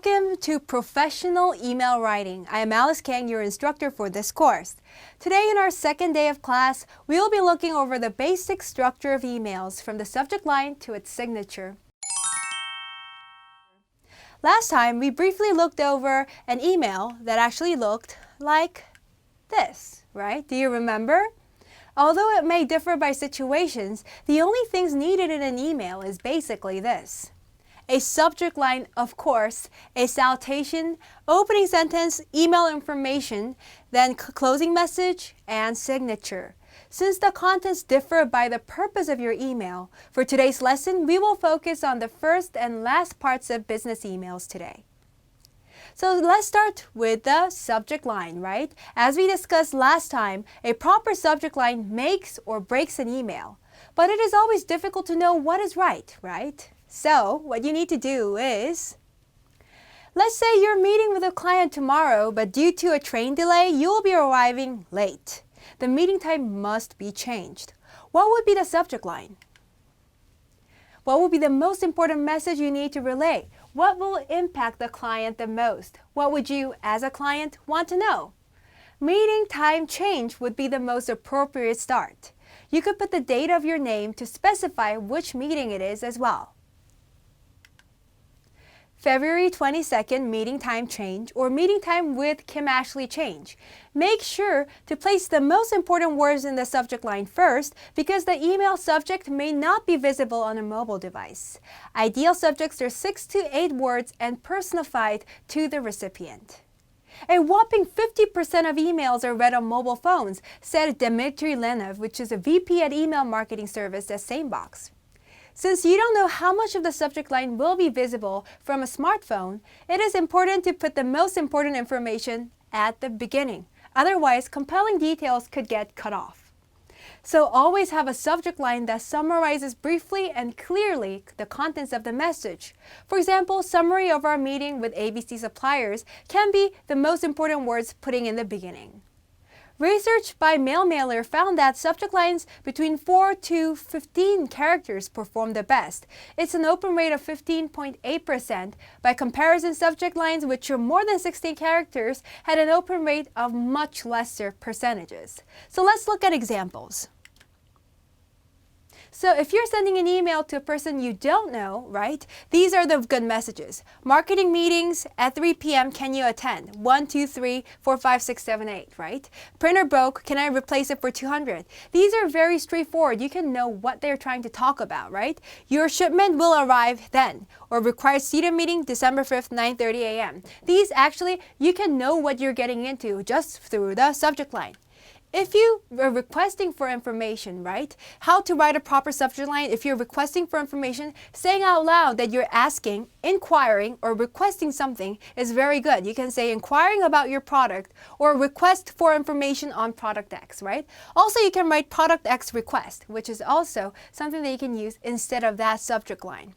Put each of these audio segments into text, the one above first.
Welcome to Professional Email Writing. I am Alice Kang, your instructor for this course. Today in our second day of class, we will be looking over the basic structure of emails from the subject line to its signature. Last time, we briefly looked over an email that actually looked like this, right? Do you remember? Although it may differ by situations, the only things needed in an email is basically this. A subject line, of course, a salutation, opening sentence, email information, then closing message, and signature. Since the contents differ by the purpose of your email, for today's lesson, we will focus on the first and last parts of business emails today. So let's start with the subject line, right? As we discussed last time, a proper subject line makes or breaks an email. But it is always difficult to know what is right? So what you need to do is, let's say you're meeting with a client tomorrow, but due to a train delay, you will be arriving late. The meeting time must be changed. What would be the subject line? What would be the most important message you need to relay? What will impact the client the most? What would you, as a client, want to know? Meeting time change would be the most appropriate start. You could put the date of your name to specify which meeting it is as well. February 22nd meeting time change or meeting time with Kim Ashley change. Make sure to place the most important words in the subject line first because the email subject may not be visible on a mobile device. Ideal subjects are 6 to 8 words and personified to the recipient. A whopping 50% of emails are read on mobile phones, said Dmitry Lenov, which is a VP at email marketing service at Sanebox. Since you don't know how much of the subject line will be visible from a smartphone, it is important to put the most important information at the beginning. Otherwise, compelling details could get cut off. So always have a subject line that summarizes briefly and clearly the contents of the message. For example, summary of our meeting with ABC suppliers can be the most important words putting in the beginning. Research by MailMailer found that subject lines between 4 to 15 characters perform the best. It's an open rate of 15.8%. By comparison, subject lines which are more than 16 characters had an open rate of much lesser percentages. So let's look at examples. So if you're sending an email to a person you don't know, right, these are the good messages. Marketing meetings at 3 p.m. Can you attend? 1, 2, 3, 4, 5, 6, 7, 8, right? Printer broke. Can I replace it for 200? These are very straightforward. You can know what they're trying to talk about, right? Your shipment will arrive then. Or required CETA meeting December 5th, 9:30 a.m. These actually, you can know what you're getting into just through the subject line. If you are requesting for information, right, how to write a proper subject line, if you're requesting for information, saying out loud that you're asking, inquiring, or requesting something is very good. You can say inquiring about your product or request for information on product X, right? Also, you can write product X request, which is also something that you can use instead of that subject line.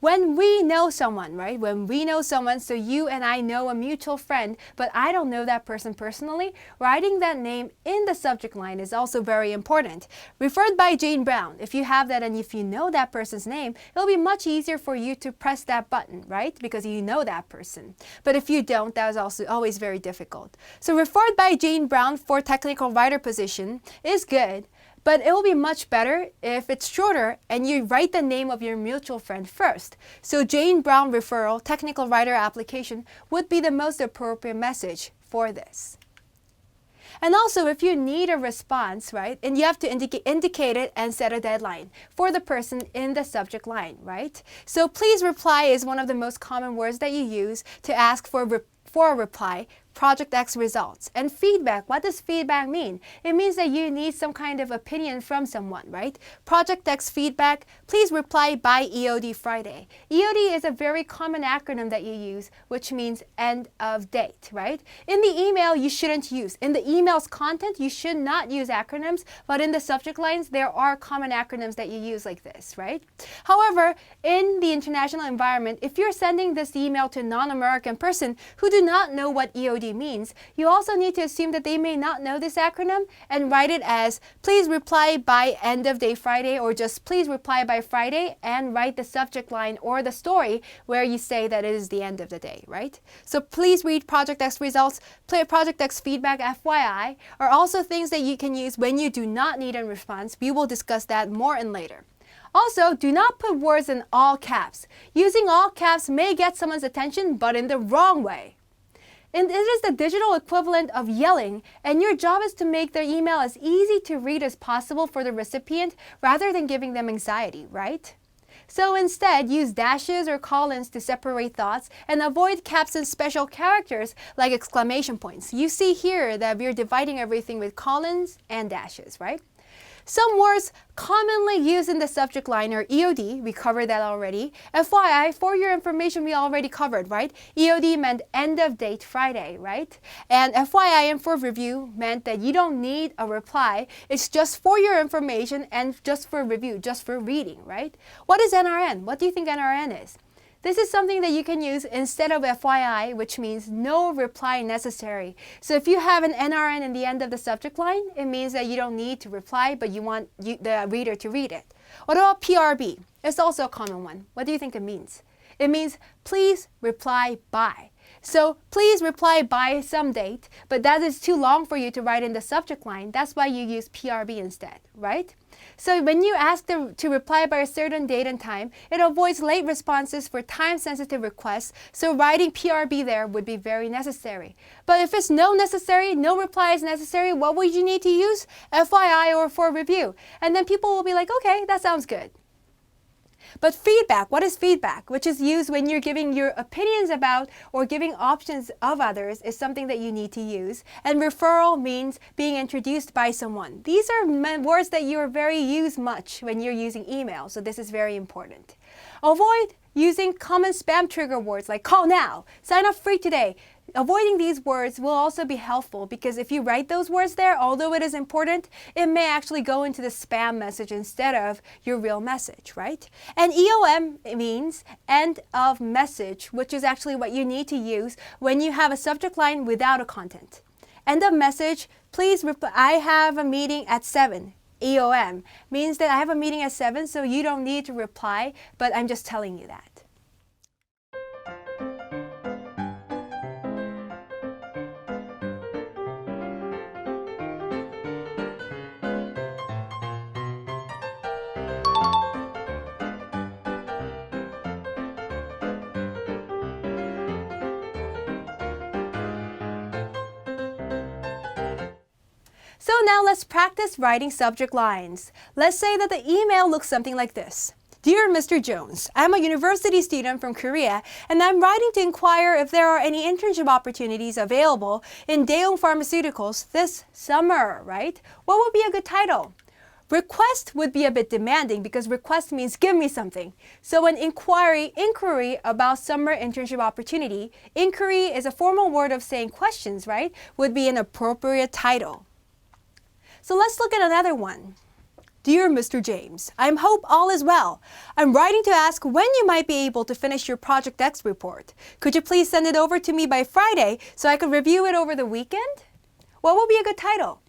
When we know someone, right? When we know someone, so you and I know a mutual friend, but I don't know that person personally, writing that name in the subject line is also very important. Referred by Jane Brown. If you have that and if you know that person's name, it'll be much easier for you to press that button, right? Because you know that person. But if you don't, that is also always very difficult. So referred by Jane Brown for technical writer position is good. But it will be much better if it's shorter and you write the name of your mutual friend first. So Jane Brown referral, technical writer application would be the most appropriate message for this. And also, if you need a response, right, and you have to indicate it and set a deadline for the person in the subject line, right? So please reply is one of the most common words that you use to ask for a reply. Project X results. And feedback, what does feedback mean? It means that you need some kind of opinion from someone, right? Project X feedback, please reply by EOD Friday. EOD is a very common acronym that you use, which means end of date, right? In the email, you shouldn't use. In the email's content, you should not use acronyms, but in the subject lines, there are common acronyms that you use like this, right? However, in the international environment, if you're sending this email to a non-American person who do not know what EOD means, you also need to assume that they may not know this acronym and write it as please reply by end of day Friday, or just please reply by Friday, and write the subject line or the story where you say that it is the end of the day, right? So please read Project X results, Project X feedback FYI are also things that you can use when you do not need a response. We will discuss that more in later. Also, do not put words in all caps. Using all caps may get someone's attention, but in the wrong way. And it is the digital equivalent of yelling, and your job is to make their email as easy to read as possible for the recipient rather than giving them anxiety, right? So instead, use dashes or colons to separate thoughts and avoid caps and special characters like exclamation points. You see here that we're dividing everything with colons and dashes, right? Some words commonly used in the subject line are EOD, we covered that already. FYI, for your information, we already covered, right? EOD meant end of date Friday, right? And FYI and for review meant that you don't need a reply. It's just for your information and just for review, just for reading, right? What is NRN? What do you think NRN is? This is something that you can use instead of FYI, which means no reply necessary. So if you have an NRN in the end of the subject line, it means that you don't need to reply, but you want the reader to read it. What about PRB? It's also a common one. What do you think it means? It means please reply by. So please reply by some date, but that is too long for you to write in the subject line. That's why you use PRB instead, right? So when you ask them to reply by a certain date and time, it avoids late responses for time-sensitive requests, so writing PRB there would be very necessary. But if it's no reply is necessary, what would you need to use? FYI or for review. And then people will be like, okay, that sounds good. But feedback, what is feedback? Which is used when you're giving your opinions about or giving options of others, is something that you need to use. And referral means being introduced by someone. These are words that you are very use much when you're using email, so this is very important. Avoid using common spam trigger words like call now, sign up free today. Avoiding these words will also be helpful because if you write those words there, although it is important, it may actually go into the spam message instead of your real message, right? And EOM means end of message, which is actually what you need to use when you have a subject line without a content. End of message, please reply, I have a meeting at 7. EOM means that I have a meeting at 7, so you don't need to reply, but I'm just telling you that. So now let's practice writing subject lines. Let's say that the email looks something like this. Dear Mr. Jones, I'm a university student from Korea and I'm writing to inquire if there are any internship opportunities available in Daeung Pharmaceuticals this summer, right? What would be a good title? Request would be a bit demanding because request means give me something. So an inquiry about summer internship opportunity, inquiry is a formal word of saying questions, right? Would be an appropriate title. So let's look at another one. Dear Mr. James, I hope all is well. I'm writing to ask when you might be able to finish your Project X report. Could you please send it over to me by Friday so I could review it over the weekend? What would be a good title?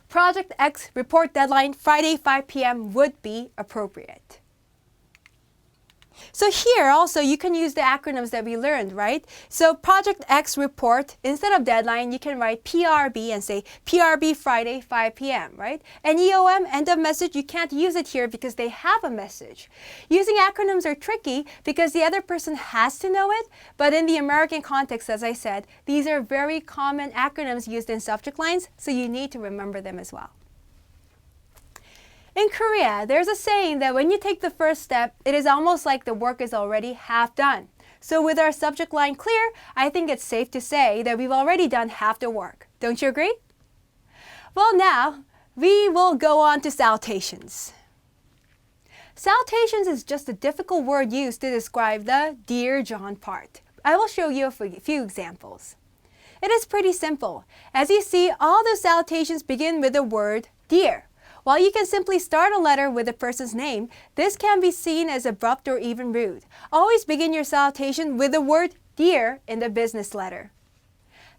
Project X report deadline Friday 5 p.m. would be appropriate. So here also you can use the acronyms that we learned, right? So Project X report, instead of deadline, you can write PRB and say PRB Friday 5 p.m., right? And EOM, end of message, you can't use it here because they have a message. Using acronyms are tricky because the other person has to know it, but in the American context, as I said, these are very common acronyms used in subject lines, so you need to remember them as well. In Korea, there's a saying that when you take the first step, it is almost like the work is already half done. So with our subject line clear, I think it's safe to say that we've already done half the work. Don't you agree? Well, now we will go on to salutations. Salutations is just a difficult word used to describe the Dear John part. I will show you a few examples. It is pretty simple. As you see, all the salutations begin with the word dear. While you can simply start a letter with a person's name, this can be seen as abrupt or even rude. Always begin your salutation with the word Dear in the business letter.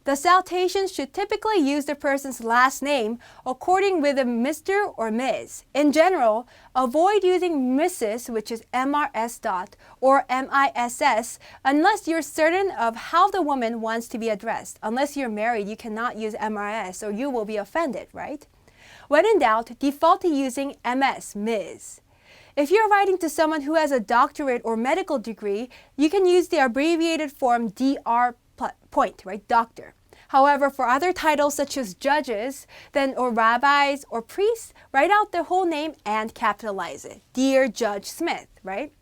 The salutation should typically use the person's last name according with a Mr. or Ms. In general, avoid using Mrs., which is MRS dot, or MISS, unless you're certain of how the woman wants to be addressed. Unless you're married, you cannot use MRS or you will be offended, right? When in doubt, default to using MS, Ms. If you're writing to someone who has a doctorate or medical degree, you can use the abbreviated form DR point, right? Doctor. However, for other titles such as judges, or rabbis or priests, write out their whole name and capitalize it. Dear Judge Smith, right?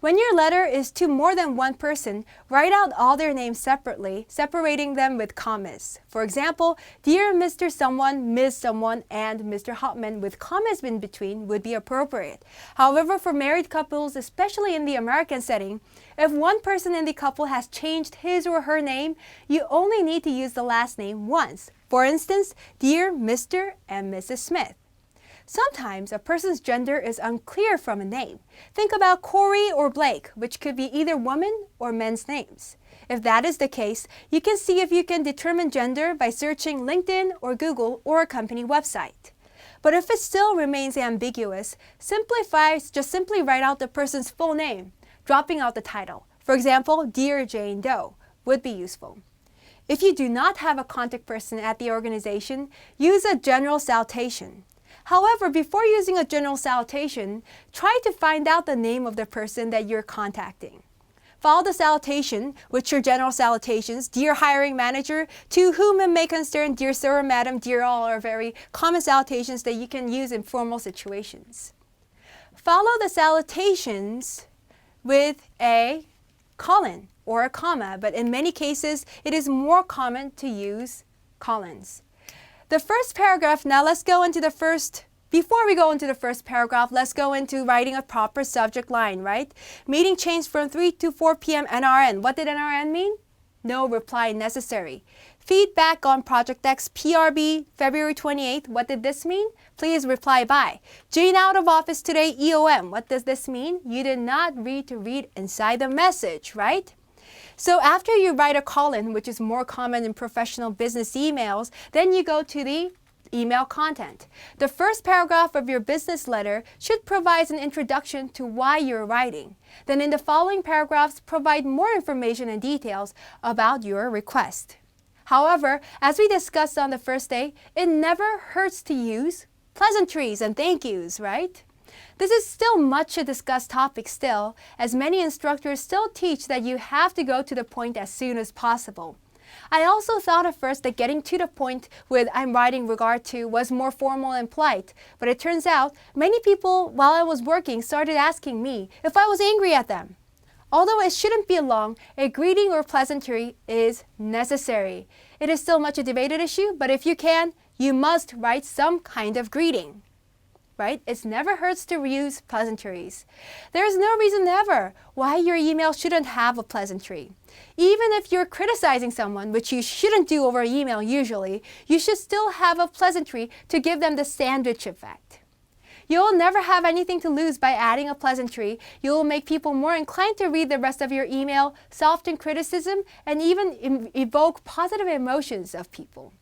When your letter is to more than one person, write out all their names separately, separating them with commas. For example, Dear Mr. Someone, Ms. Someone, and Mr. Hopman with commas in between would be appropriate. However, for married couples, especially in the American setting, if one person in the couple has changed his or her name, you only need to use the last name once. For instance, Dear Mr. and Mrs. Smith. Sometimes a person's gender is unclear from a name. Think about Corey or Blake, which could be either woman or men's names. If that is the case, you can see if you can determine gender by searching LinkedIn or Google or a company website. But if it still remains ambiguous, just simply write out the person's full name, dropping out the title. For example, Dear Jane Doe would be useful. If you do not have a contact person at the organization, use a general salutation. However, before using a general salutation, try to find out the name of the person that you're contacting. Follow the salutation, which are general salutations, Dear Hiring Manager, to whom it may concern, Dear Sir or Madam, Dear All are very common salutations that you can use in formal situations. Follow the salutations with a colon or a comma, but in many cases, it is more common to use colons. The first paragraph, now let's go into before we go into the first paragraph, let's go into writing a proper subject line, right? Meeting changed from 3 to 4 p.m. NRN. What did NRN mean? No reply necessary. Feedback on Project X PRB, February 28th. What did this mean? Please reply by. Jane out of office today, EOM. What does this mean? You did not read to read inside the message, right? So after you write a colon, which is more common in professional business emails, then you go to the email content. The first paragraph of your business letter should provide an introduction to why you're writing. Then in the following paragraphs, provide more information and details about your request. However, as we discussed on the first day, it never hurts to use pleasantries and thank yous, right? This is still much a discussed topic still, as many instructors still teach that you have to go to the point as soon as possible. I also thought at first that getting to the point with I'm writing regard to was more formal and polite, but it turns out many people while I was working started asking me if I was angry at them. Although it shouldn't be long, a greeting or pleasantry is necessary. It is still much a debated issue, but if you can, you must write some kind of greeting. Right? It never hurts to use pleasantries. There is no reason ever why your email shouldn't have a pleasantry. Even if you're criticizing someone, which you shouldn't do over email usually, you should still have a pleasantry to give them the sandwich effect. You'll never have anything to lose by adding a pleasantry. You'll make people more inclined to read the rest of your email, soften criticism, and even evoke positive emotions of people.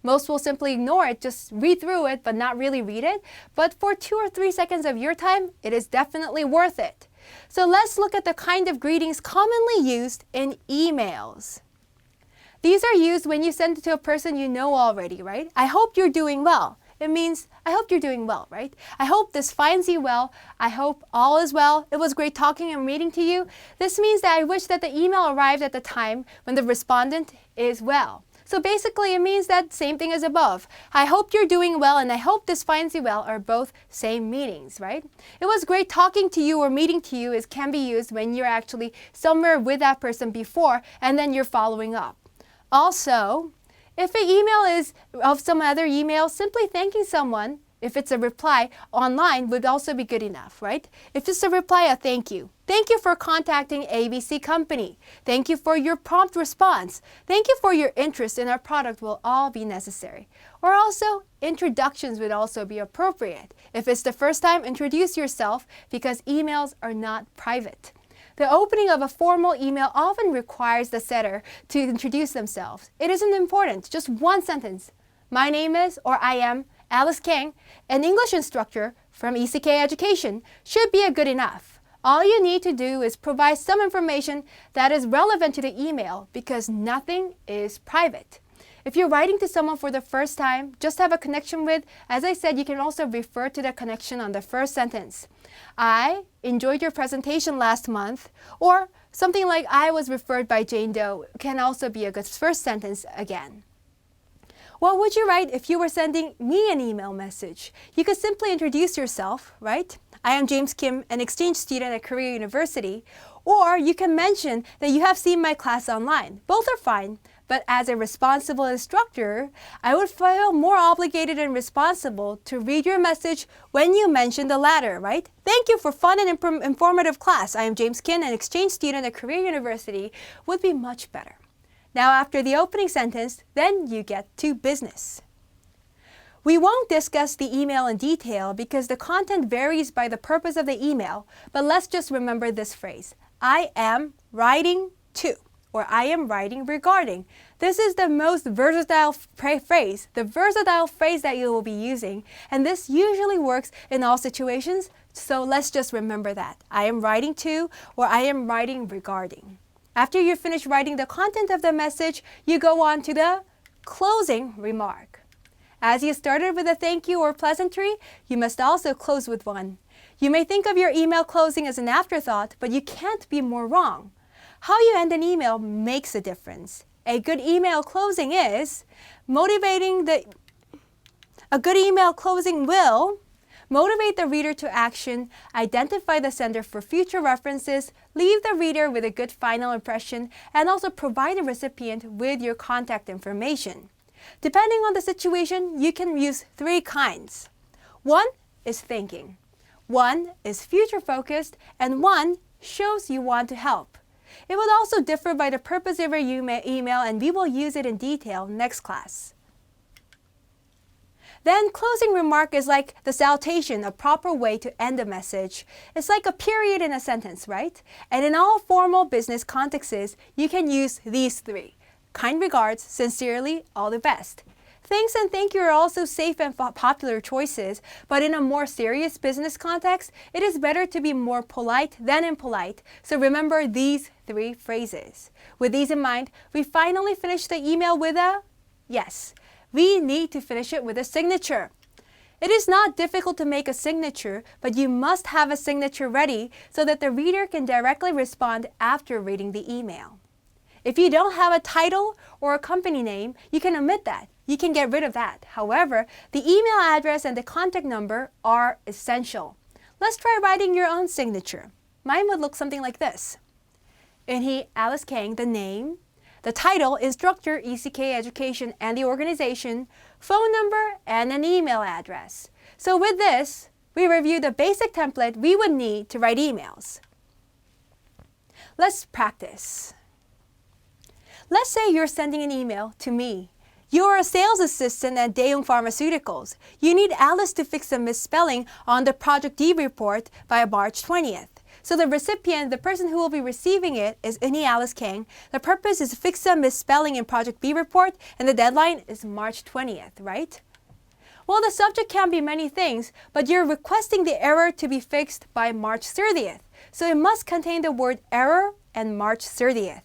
Most will simply ignore it, just read through it, but not really read it. But for 2 or 3 seconds of your time, it is definitely worth it. So let's look at the kind of greetings commonly used in emails. These are used when you send it to a person you know already, right? I hope you're doing well. It means, I hope you're doing well, right? I hope this finds you well. I hope all is well. It was great talking and reading to you. This means that I wish that the email arrived at the time when the respondent is well. So basically, it means that same thing as above. I hope you're doing well and I hope this finds you well are both same meanings, right? It was great talking to you or meeting to you can be used when you're actually somewhere with that person before and then you're following up. Also, if an email is of some other email, simply thanking someone, if it's a reply online, would also be good enough, right? If it's a reply, a thank you. Thank you for contacting ABC Company. Thank you for your prompt response. Thank you for your interest in our product will all be necessary. Or also, introductions would also be appropriate. If it's the first time, introduce yourself because emails are not private. The opening of a formal email often requires the sender to introduce themselves. It isn't important, just one sentence. My name is, or I am, Alice Kang, an English instructor from ECK Education should be good enough. All you need to do is provide some information that is relevant to the email because nothing is private. If you're writing to someone for the first time, just have a connection with, as I said, you can also refer to the connection on the first sentence. I enjoyed your presentation last month, or something like I was referred by Jane Doe can also be a good first sentence again. What would you write if you were sending me an email message? You could simply introduce yourself, right? I am James Kim, an exchange student at Korea University. Or you can mention that you have seen my class online. Both are fine, but as a responsible instructor, I would feel more obligated and responsible to read your message when you mention the latter, right? Thank you for fun and informative class. I am James Kim, an exchange student at Korea University would be much better. Now after the opening sentence, then you get to business. We won't discuss the email in detail because the content varies by the purpose of the email, but let's just remember this phrase. I am writing to, or I am writing regarding. This is the most versatile phrase, the versatile phrase that you will be using, and this usually works in all situations, so let's just remember that. I am writing to, or I am writing regarding. After you finish writing the content of the message, you go on to the closing remark. As you started with a thank you or pleasantry, you must also close with one. You may think of your email closing as an afterthought, but you can't be more wrong. How you end an email makes a difference. A good email closing is a good email closing will motivate the reader to action, identify the sender for future references, leave the reader with a good final impression, and also provide the recipient with your contact information. Depending on the situation, you can use three kinds. One is thinking. One is future-focused, and one shows you want to help. It will also differ by the purpose of your email, and we will use it in detail next class. Then closing remark is like the salutation, a proper way to end a message. It's like a period in a sentence, right? And in all formal business contexts, you can use these three. Kind regards, sincerely, all the best. Thanks and thank you are also safe and popular choices, but in a more serious business context, it is better to be more polite than impolite, so remember these three phrases. With these in mind, we finally finish the email with a yes. We need to finish it with a signature. It is not difficult to make a signature, but you must have a signature ready so that the reader can directly respond after reading the email. If you don't have a title or a company name, you can omit that. You can get rid of that. However, the email address and the contact number are essential. Let's try writing your own signature. Mine would look something like this. Inhee Alice Kang, the name, the title, Instructor, ECK Education, and the organization, phone number, and an email address. So with this, we review the basic template we would need to write emails. Let's practice. Let's say you're sending an email to me. You're a sales assistant at Daeung Pharmaceuticals. You need Alice to fix a misspelling on the Project D report by March 20th. So the recipient, the person who will be receiving it, is Inhee Alice Kang. The purpose is to fix a misspelling in Project B report, and the deadline is March 20th, right? Well, the subject can be many things, but you're requesting the error to be fixed by March 30th. So it must contain the word error and March 30th.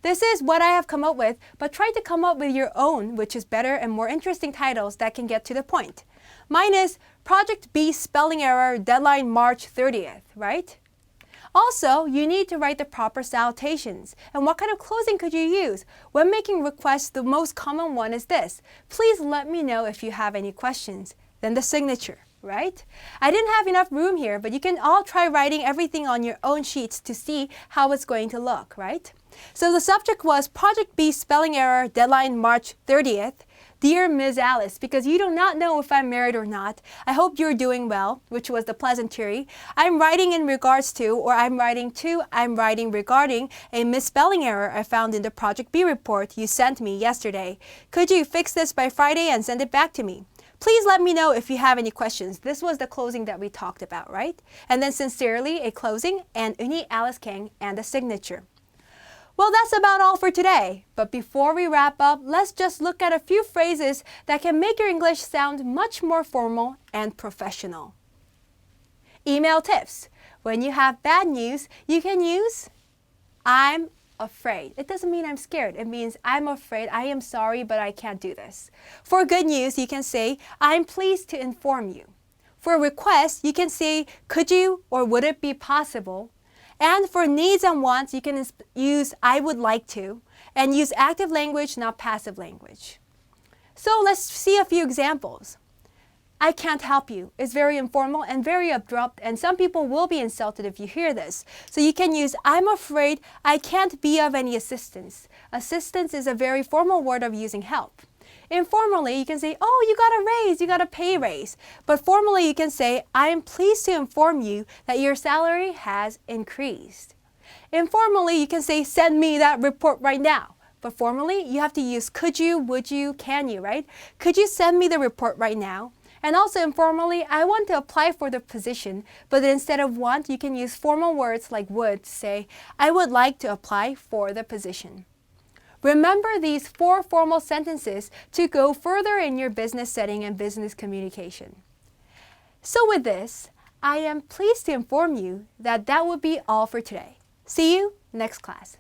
This is what I have come up with, but try to come up with your own, which is better and more interesting titles that can get to the point. Mine is Project B spelling error, deadline March 30th, right? Also, you need to write the proper salutations. And what kind of closing could you use? When making requests, the most common one is this. Please let me know if you have any questions. Then the signature, right? I didn't have enough room here, but you can all try writing everything on your own sheets to see how it's going to look, right? So the subject was Project B spelling error, deadline March 30th. Dear Ms. Alice, because you do not know if I'm married or not, I hope you're doing well, which was the pleasantry. I'm writing in regards to, or I'm writing regarding a misspelling error I found in the Project B report you sent me yesterday. Could you fix this by Friday and send it back to me? Please let me know if you have any questions. This was the closing that we talked about, right? And then sincerely, a closing, and Uni Alice King, and a signature. Well, that's about all for today. But before we wrap up, let's just look at a few phrases that can make your English sound much more formal and professional. Email tips. When you have bad news, you can use I'm afraid. It doesn't mean I'm scared. It means I'm afraid, I am sorry, but I can't do this. For good news, you can say I'm pleased to inform you. For request, you can say could you or would it be possible? And for needs and wants, you can use I would like to, and use active language, not passive language. So let's see a few examples. I can't help you. It's very informal and very abrupt, and some people will be insulted if you hear this. So you can use I'm afraid I can't be of any assistance. Assistance is a very formal word of using help. Informally, you can say, oh, you got a raise, you got a pay raise. But formally, you can say, I am pleased to inform you that your salary has increased. Informally, you can say, send me that report right now. But formally, you have to use could you, would you, can you, right? Could you send me the report right now? And also informally, I want to apply for the position, but instead of want, you can use formal words like would to say, I would like to apply for the position. Remember these 4 formal sentences to go further in your business setting and business communication. So with this, I am pleased to inform you that that would be all for today. See you next class.